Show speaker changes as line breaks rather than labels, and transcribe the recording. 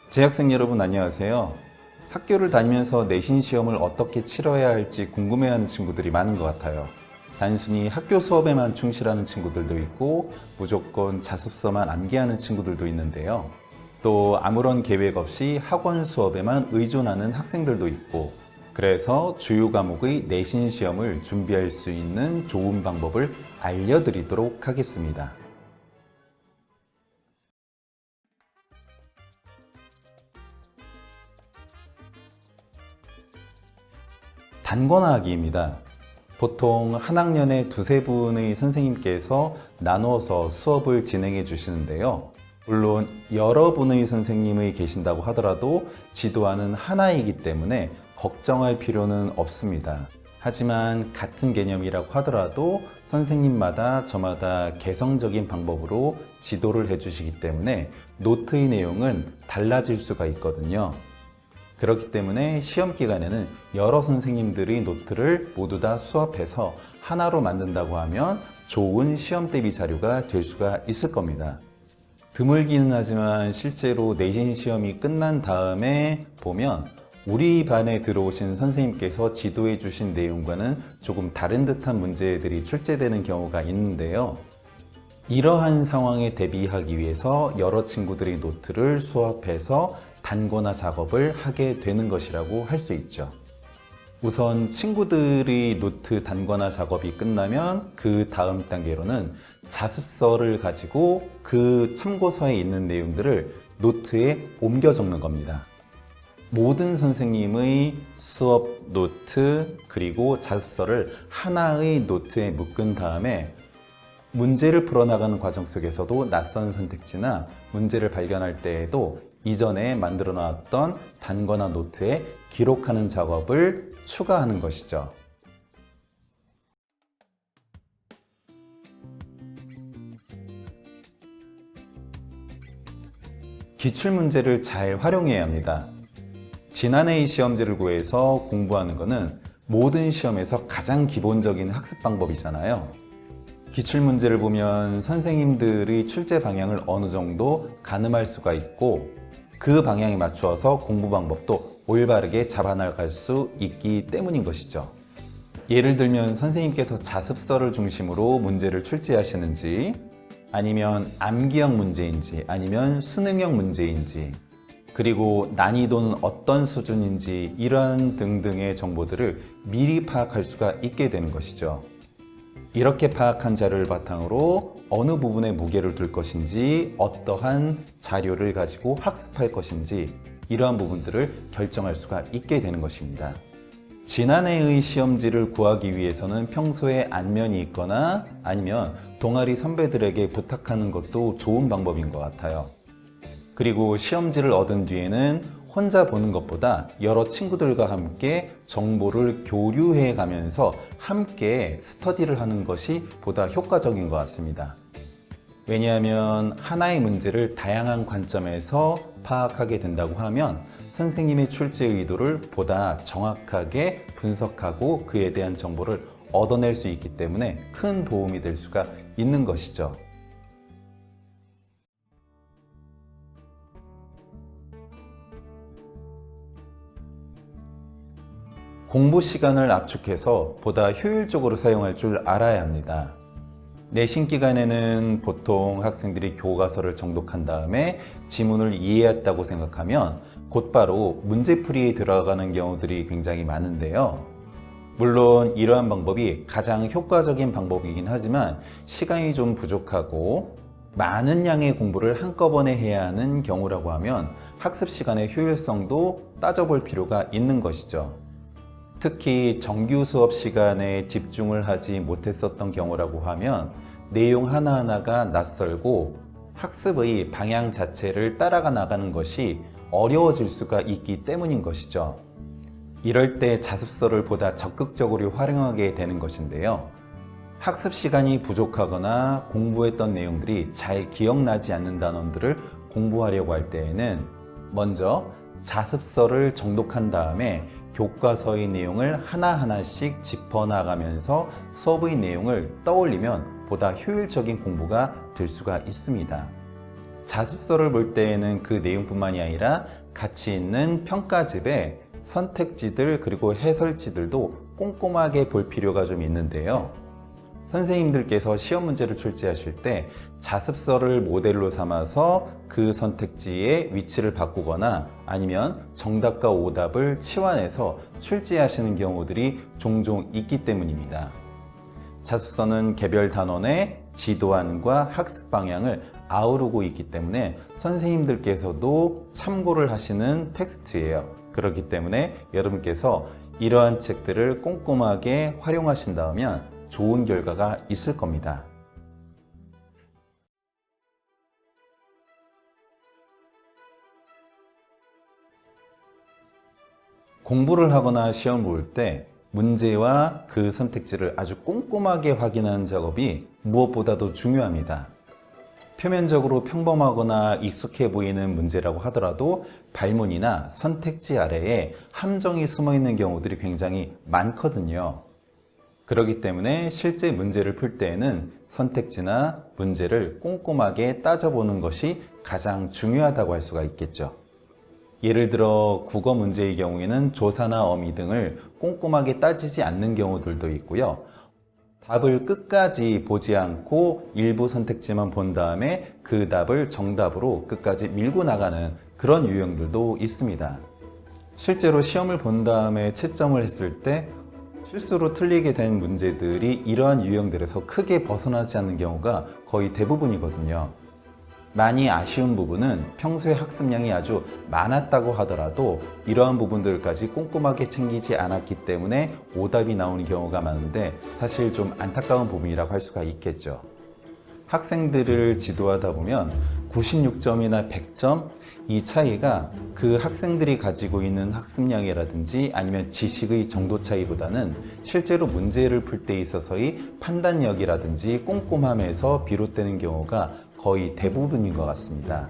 재학생 여러분 안녕하세요. 학교를 다니면서 내신 시험을 어떻게 치러야 할지 궁금해하는 친구들이 많은 것 같아요. 단순히 학교 수업에만 충실하는 친구들도 있고 무조건 자습서만 암기하는 친구들도 있는데요. 또 아무런 계획 없이 학원 수업에만 의존하는 학생들도 있고, 그래서 주요 과목의 내신 시험을 준비할 수 있는 좋은 방법을 알려드리도록 하겠습니다. 단권화하기입니다. 보통 한 학년에 두세 분의 선생님께서 나누어서 수업을 진행해 주시는데요. 물론 여러 분의 선생님이 계신다고 하더라도 지도하는 하나이기 때문에 걱정할 필요는 없습니다. 하지만 같은 개념이라고 하더라도 선생님마다 저마다 개성적인 방법으로 지도를 해주시기 때문에 노트의 내용은 달라질 수가 있거든요. 그렇기 때문에 시험 기간에는 여러 선생님들의 노트를 모두 다 수합해서 하나로 만든다고 하면 좋은 시험 대비 자료가 될 수가 있을 겁니다. 드물기는 하지만 실제로 내신 시험이 끝난 다음에 보면 우리 반에 들어오신 선생님께서 지도해 주신 내용과는 조금 다른 듯한 문제들이 출제되는 경우가 있는데요. 이러한 상황에 대비하기 위해서 여러 친구들의 노트를 수합해서 단권화 작업을 하게 되는 것이라고 할 수 있죠. 우선 친구들의 노트 단권화 작업이 끝나면 그 다음 단계로는 자습서를 가지고 그 참고서에 있는 내용들을 노트에 옮겨 적는 겁니다. 모든 선생님의 수업 노트 그리고 자습서를 하나의 노트에 묶은 다음에 문제를 풀어나가는 과정 속에서도 낯선 선택지나 문제를 발견할 때에도 이전에 만들어 놨던 단권화 노트에 기록하는 작업을 추가하는 것이죠. 기출문제를 잘 활용해야 합니다. 지난해의 시험지를 구해서 공부하는 것은 모든 시험에서 가장 기본적인 학습 방법이잖아요. 기출문제를 보면 선생님들의 출제 방향을 어느 정도 가늠할 수가 있고 그 방향에 맞추어서 공부 방법도 올바르게 잡아나갈 수 있기 때문인 것이죠. 예를 들면 선생님께서 자습서를 중심으로 문제를 출제하시는지 아니면 암기형 문제인지 아니면 수능형 문제인지 그리고 난이도는 어떤 수준인지 이러한 등등의 정보들을 미리 파악할 수가 있게 되는 것이죠. 이렇게 파악한 자료를 바탕으로 어느 부분에 무게를 둘 것인지 어떠한 자료를 가지고 학습할 것인지 이러한 부분들을 결정할 수가 있게 되는 것입니다. 지난해의 시험지를 구하기 위해서는 평소에 안면이 있거나 아니면 동아리 선배들에게 부탁하는 것도 좋은 방법인 것 같아요. 그리고 시험지를 얻은 뒤에는 혼자 보는 것보다 여러 친구들과 함께 정보를 교류해 가면서 함께 스터디를 하는 것이 보다 효과적인 것 같습니다. 왜냐하면 하나의 문제를 다양한 관점에서 파악하게 된다고 하면 선생님의 출제 의도를 보다 정확하게 분석하고 그에 대한 정보를 얻어낼 수 있기 때문에 큰 도움이 될 수가 있는 것이죠. 공부 시간을 압축해서 보다 효율적으로 사용할 줄 알아야 합니다. 내신 기간에는 보통 학생들이 교과서를 정독한 다음에 지문을 이해했다고 생각하면 곧바로 문제풀이에 들어가는 경우들이 굉장히 많은데요. 물론 이러한 방법이 가장 효과적인 방법이긴 하지만 시간이 좀 부족하고 많은 양의 공부를 한꺼번에 해야 하는 경우라고 하면 학습 시간의 효율성도 따져볼 필요가 있는 것이죠. 특히 정규 수업 시간에 집중을 하지 못했었던 경우라고 하면 내용 하나하나가 낯설고 학습의 방향 자체를 따라가 나가는 것이 어려워질 수가 있기 때문인 것이죠. 이럴 때 자습서를 보다 적극적으로 활용하게 되는 것인데요. 학습 시간이 부족하거나 공부했던 내용들이 잘 기억나지 않는 단원들을 공부하려고 할 때에는 먼저 자습서를 정독한 다음에 교과서의 내용을 하나하나씩 짚어나가면서 수업의 내용을 떠올리면 보다 효율적인 공부가 될 수가 있습니다. 자습서를 볼 때에는 그 내용뿐만이 아니라 같이 있는 평가집에 선택지들 그리고 해설지들도 꼼꼼하게 볼 필요가 좀 있는데요. 선생님들께서 시험 문제를 출제하실 때 자습서를 모델로 삼아서 그 선택지의 위치를 바꾸거나 아니면 정답과 오답을 치환해서 출제하시는 경우들이 종종 있기 때문입니다. 자습서는 개별 단원의 지도안과 학습 방향을 아우르고 있기 때문에 선생님들께서도 참고를 하시는 텍스트예요. 그렇기 때문에 여러분께서 이러한 책들을 꼼꼼하게 활용하신다면 좋은 결과가 있을 겁니다. 공부를 하거나 시험을 볼 때 문제와 그 선택지를 아주 꼼꼼하게 확인하는 작업이 무엇보다도 중요합니다. 표면적으로 평범하거나 익숙해 보이는 문제라고 하더라도 발문이나 선택지 아래에 함정이 숨어 있는 경우들이 굉장히 많거든요. 그렇기 때문에 실제 문제를 풀 때에는 선택지나 문제를 꼼꼼하게 따져보는 것이 가장 중요하다고 할 수가 있겠죠. 예를 들어 국어 문제의 경우에는 조사나 어미 등을 꼼꼼하게 따지지 않는 경우들도 있고요. 답을 끝까지 보지 않고 일부 선택지만 본 다음에 그 답을 정답으로 끝까지 밀고 나가는 그런 유형들도 있습니다. 실제로 시험을 본 다음에 채점을 했을 때 실수로 틀리게 된 문제들이 이러한 유형들에서 크게 벗어나지 않는 경우가 거의 대부분이거든요. 많이 아쉬운 부분은 평소에 학습량이 아주 많았다고 하더라도 이러한 부분들까지 꼼꼼하게 챙기지 않았기 때문에 오답이 나오는 경우가 많은데 사실 좀 안타까운 부분이라고 할 수가 있겠죠. 학생들을 지도하다 보면 96점이나 100점 이 차이가 그 학생들이 가지고 있는 학습량이라든지 아니면 지식의 정도 차이보다는 실제로 문제를 풀 때 있어서의 판단력이라든지 꼼꼼함에서 비롯되는 경우가 거의 대부분인 것 같습니다.